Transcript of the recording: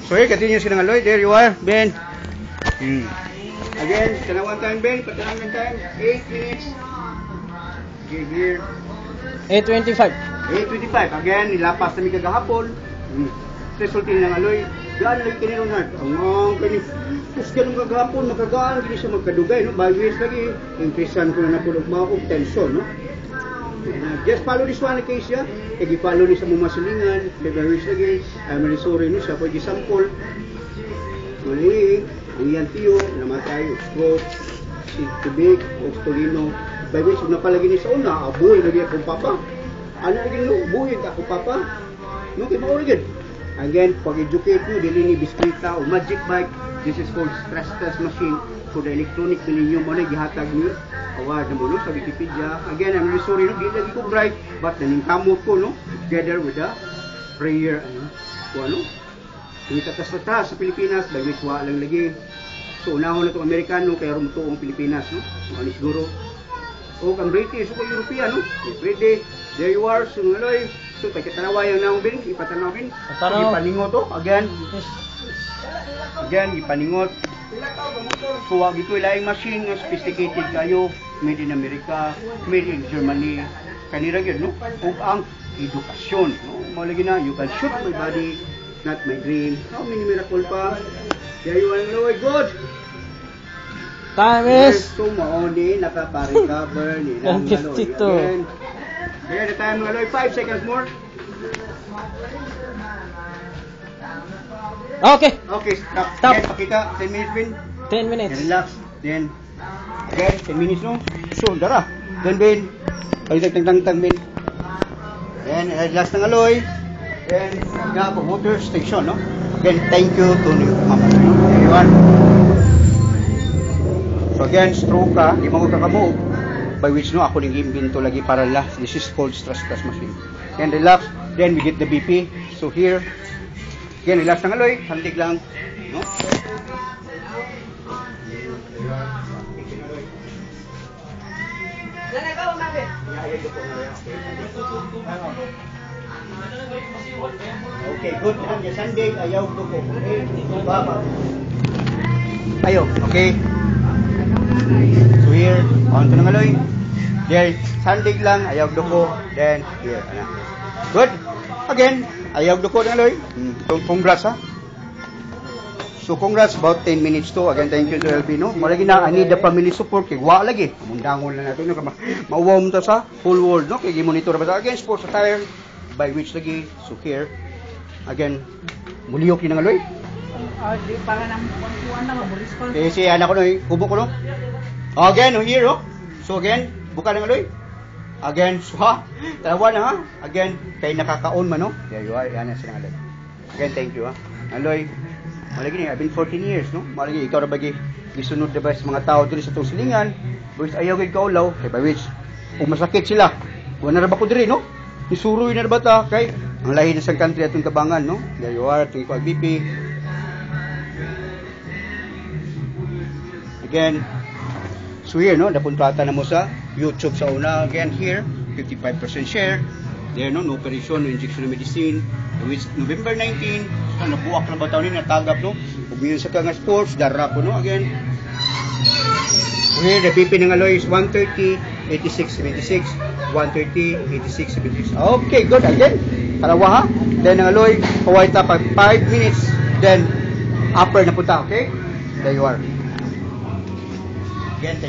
So here, continue silang aloy. There you are, Ben. Again, one time, Ben. Patalangan time. 8 minutes. Okay, here. 8:25. 8:25. Again, nilapas na may kagahapon. Resultin ng aloy. Gaan lagi kanino na. Ang kani. Tapos ganun kagahapon, makagaan. Hindi siya magkadugay. No? Bagwis lagi. Impresan ko na napulog mga tension. No? Just follow this one case ya. I-follow ni sa mga masulingan. Bagwis lagi. Marisori no siya. Pwede sample. Muli. Ang yan tiyo. Namatay. Stroke. Tubig. Oxtolino. Bagwis na palagi ni sa una. Aboy lagi akong papa. Ano lagi no? Buhid ako papa. No? Kaya maurigid. Again, pag-educate nyo, dili ni biskwita o magic bike, this is called stress test machine for the electronic millennium mo na gihatag ni award na mo no, sa Wikipedia. Again, I'm really sorry, no, di lagi ko bright, but naningkamot ko, no, together with the prayer, ano, hindi katas-tatas sa Pilipinas, by which wa lang lagi. So, unahon na itong Amerikano, kaya rumuto ang Pilipinas, no, ano siguro. O, ang British, o European, no, British, there you are, sunaloy. So, kay katanaway ang naong bin, ipatanawin. So, ipaningot to, again. Again, ipaningot. So, wag ito ilaing machine nga sophisticated kayo, made in America, made in Germany. Kanira yun, no? Ug ang edukasyon, no? Malagi na, you can shoot my body, not my dream. How many miracle pa? There you are, no, good. Time is so maoni nakapa-recover ni nang aloy. Again. Here the time aloy 5 seconds more. Okay. Okay, stop. Stop. Again, pakita 10 minutes win. 10 minutes. Relax. Then again 10 minutes no. So dara. Then Ben. Ay tang Ben. Then last ng aloy. Then ga po water station no. Again thank you to Mama. Everyone. So again, stroke ka, di mo kakamo. By which no, ako ning imbento lagi para last. This is called stress test machine. Then relax, then we get the BP. So here, again, relax ng aloy, hantig lang. No? Okay, good. Hanggang Sunday, ayaw ko po. Okay, baba. Ayaw, okay. So here, on to ng aloy. There, sandig lang, ayag duko. Then, here, ano. Good. Again, ayag duko ng aloy. Congrats ha. So congrats, about 10 minutes to. Again, thank you to Elvino. Malagi na, I need the family support. Kaya wa lagi. Mundangon na natin. Mauwaw mo sa whole world. No? Kaya monitor ba sa again, sports attire. By which lagi. So here, again, muliyok yun ng aloy. Di para nang kuan na mabulis ko. Eh, si anak ko no, kubo ko no. Again, here, oh. So again, buka ng aloy. Again, so ha. Tawa na ha. Again, kay nakakaon man no. There you are. Yan na silang aloy. Again, thank you ha. Aloy, malagi ni, I've been 14 years no. Malagi, ikaw na bagi gisunod na ba sa mga tao diri sa itong silingan. Because ayaw kay kaulaw. Kay by which, kung masakit sila, wala na ba ko diri no. Isuroy na ba ta. Kay, ang lahi na sa country atong kabangan no. There you are. Ito yung BP. Again, so here, no, napuntrata na mo sa YouTube sa una. Again, here, 55% share. There, no operation, no injection of medicine. Which, November 19, so, nabuwak na ba taon ni natagap, no? Pagbiyon sa kang sports, dara po, no? Again, so here, the BP ng aloy is 130, 86, 76, 130, 86, 76. Okay, good. Again, karawa ha. Then, ang aloy, Hawaii tap 5 minutes. Then, upper na punta, okay? There you are. Again,